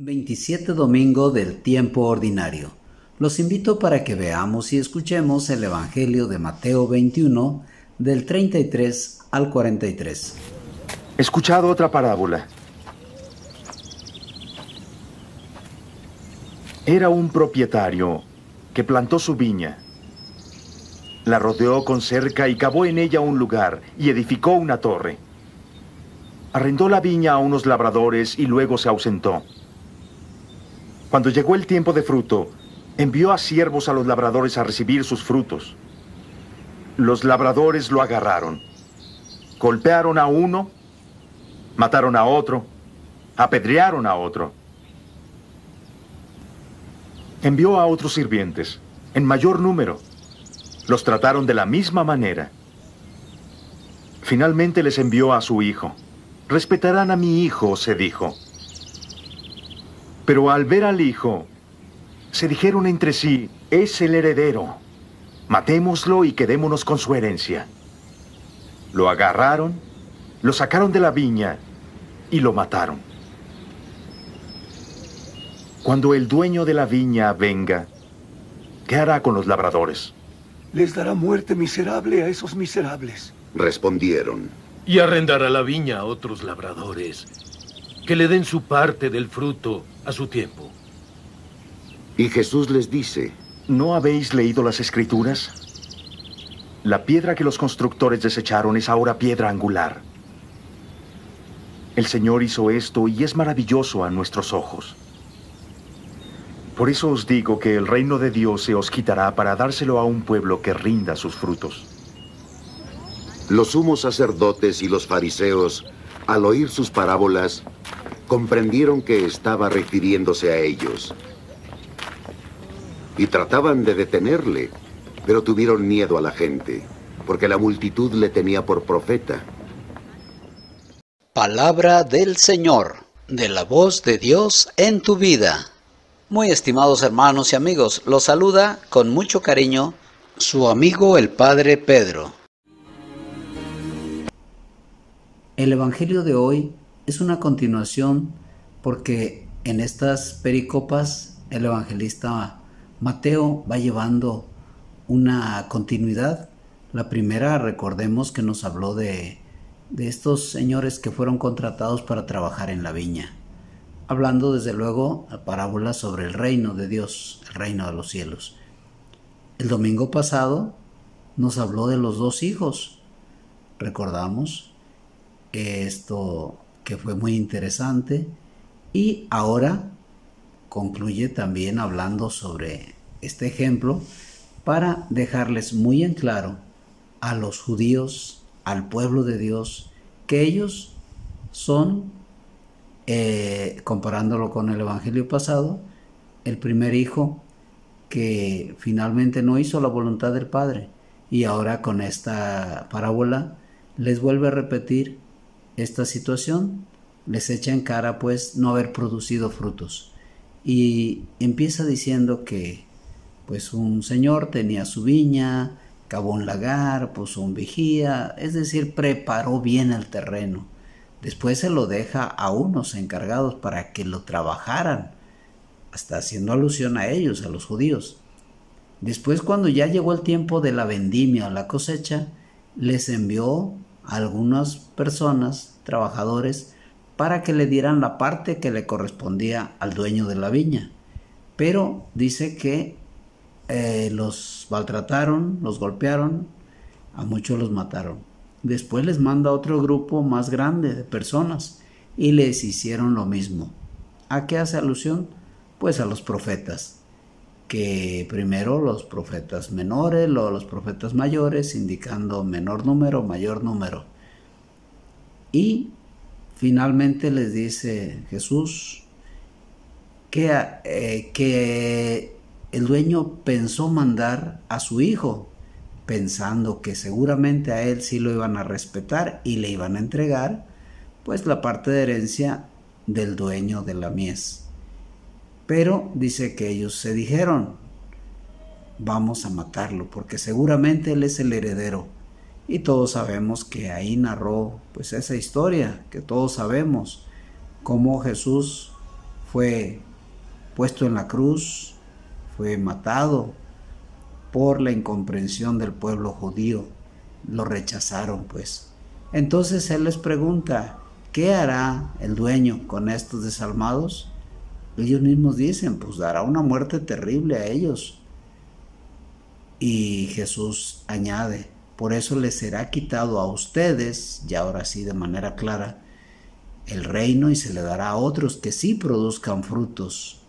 27 domingo del tiempo ordinario. Los invito para que veamos y escuchemos el Evangelio de Mateo 21, del 33 al 43. Escuchad otra parábola. Era un propietario que plantó su viña. La rodeó con cerca y cavó en ella un lugar y edificó una torre. Arrendó la viña a unos labradores y luego se ausentó. Cuando llegó el tiempo de fruto, envió a siervos a los labradores a recibir sus frutos. Los labradores lo agarraron, golpearon a uno, mataron a otro, apedrearon a otro. Envió a otros sirvientes, en mayor número. Los trataron de la misma manera. Finalmente les envió a su hijo. Respetarán a mi hijo, se dijo. Pero al ver al hijo, se dijeron entre sí, es el heredero. Matémoslo y quedémonos con su herencia. Lo agarraron, lo sacaron de la viña y lo mataron. Cuando el dueño de la viña venga, ¿qué hará con los labradores? Les dará muerte miserable a esos miserables. Respondieron. Y arrendará la viña a otros labradores, que le den su parte del fruto a su tiempo. Y Jesús les dice, ¿no habéis leído las Escrituras? La piedra que los constructores desecharon es ahora piedra angular. El Señor hizo esto y es maravilloso a nuestros ojos. Por eso os digo que el reino de Dios se os quitará para dárselo a un pueblo que rinda sus frutos. Los sumos sacerdotes y los fariseos, al oír sus parábolas, comprendieron que estaba refiriéndose a ellos. Y trataban de detenerle, pero tuvieron miedo a la gente, porque la multitud le tenía por profeta. Palabra del Señor, de la voz de Dios en tu vida. Muy estimados hermanos y amigos, los saluda con mucho cariño su amigo el Padre Pedro. El Evangelio de hoy es una continuación porque en estas pericopas el evangelista Mateo va llevando una continuidad. La primera, recordemos que nos habló de estos señores que fueron contratados para trabajar en la viña, hablando desde luego la parábola sobre el reino de Dios, el reino de los cielos. El domingo pasado nos habló de los dos hijos. Recordamos esto que fue muy interesante, y ahora concluye también hablando sobre este ejemplo para dejarles muy en claro a los judíos, al pueblo de Dios, que ellos son, comparándolo con el evangelio pasado, el primer hijo que finalmente no hizo la voluntad del Padre, y ahora con esta parábola les vuelve a repetir esta situación, les echa en cara pues no haber producido frutos, y empieza diciendo que pues un señor tenía su viña, cavó un lagar, puso un vigía, es decir, preparó bien el terreno. Después se lo deja a unos encargados para que lo trabajaran, hasta haciendo alusión a ellos, a los judíos. Después, cuando ya llegó el tiempo de la vendimia o la cosecha, les envió a algunas personas, trabajadores, para que le dieran la parte que le correspondía al dueño de la viña. Pero dice que los maltrataron, los golpearon, a muchos los mataron. Después les manda otro grupo más grande de personas y les hicieron lo mismo. ¿A qué hace alusión? Pues a los profetas, que primero los profetas menores, luego los profetas mayores, indicando menor número, mayor número. Y finalmente les dice Jesús que el dueño pensó mandar a su hijo, pensando que seguramente a él sí lo iban a respetar y le iban a entregar pues la parte de herencia del dueño de la mies. Pero dice que ellos se dijeron, vamos a matarlo porque seguramente él es el heredero. Y todos sabemos que ahí narró pues esa historia que todos sabemos, cómo Jesús fue puesto en la cruz, fue matado por la incomprensión del pueblo judío. Lo rechazaron, pues. Entonces Él les pregunta, ¿qué hará el dueño con estos desalmados? Ellos mismos dicen, pues dará una muerte terrible a ellos. Y Jesús añade, por eso les será quitado a ustedes, y ahora sí de manera clara, el reino, y se le dará a otros que sí produzcan frutos.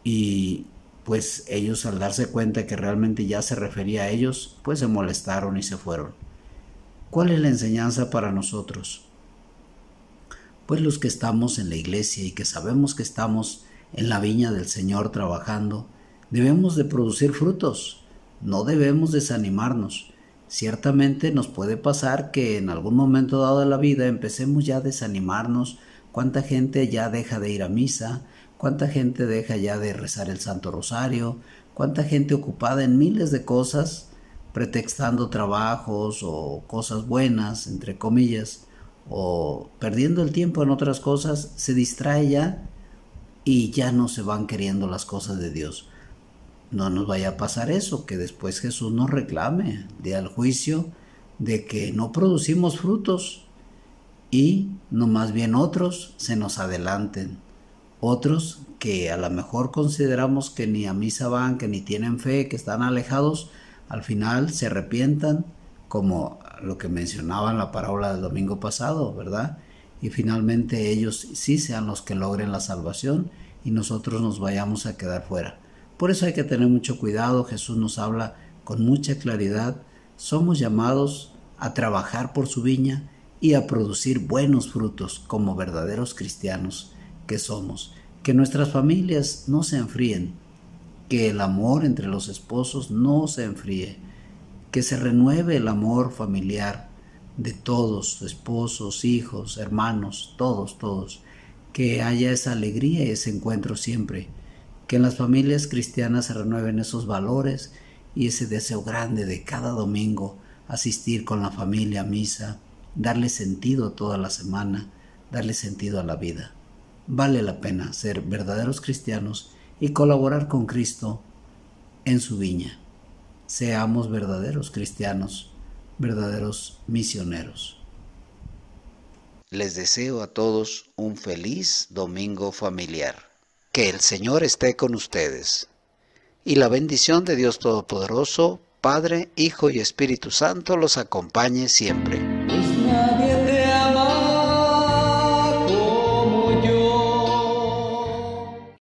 Y pues ellos, al darse cuenta que realmente ya se refería a ellos, pues se molestaron y se fueron. ¿Cuál es la enseñanza para nosotros? Pues los que estamos en la iglesia y que sabemos que estamos en la viña del Señor trabajando, debemos de producir frutos, no debemos desanimarnos. Ciertamente nos puede pasar que en algún momento dado de la vida empecemos ya a desanimarnos. ¿Cuánta gente ya deja de ir a misa? ¿Cuánta gente deja ya de rezar el Santo Rosario? ¿Cuánta gente ocupada en miles de cosas, pretextando trabajos o cosas buenas, entre comillas, o perdiendo el tiempo en otras cosas, se distrae ya y ya no se van queriendo las cosas de Dios? No nos vaya a pasar eso, que después Jesús nos reclame el día del juicio de que no producimos frutos y no más bien otros se nos adelanten. Otros que a lo mejor consideramos que ni a misa van, que ni tienen fe, que están alejados, al final se arrepientan, como lo que mencionaba en la parábola del domingo pasado, ¿verdad? Y finalmente ellos sí sean los que logren la salvación y nosotros nos vayamos a quedar fuera. Por eso hay que tener mucho cuidado. Jesús nos habla con mucha claridad. Somos llamados a trabajar por su viña y a producir buenos frutos como verdaderos cristianos que somos. Que nuestras familias no se enfríen, que el amor entre los esposos no se enfríe, que se renueve el amor familiar de todos, esposos, hijos, hermanos, todos, que haya esa alegría y ese encuentro siempre, que en las familias cristianas se renueven esos valores y ese deseo grande de cada domingo asistir con la familia a misa, darle sentido toda la semana, darle sentido a la vida. Vale la pena ser verdaderos cristianos y colaborar con Cristo en su viña. Seamos verdaderos cristianos, verdaderos misioneros. Les deseo a todos un feliz domingo familiar. Que el Señor esté con ustedes. Y la bendición de Dios Todopoderoso, Padre, Hijo y Espíritu Santo los acompañe siempre.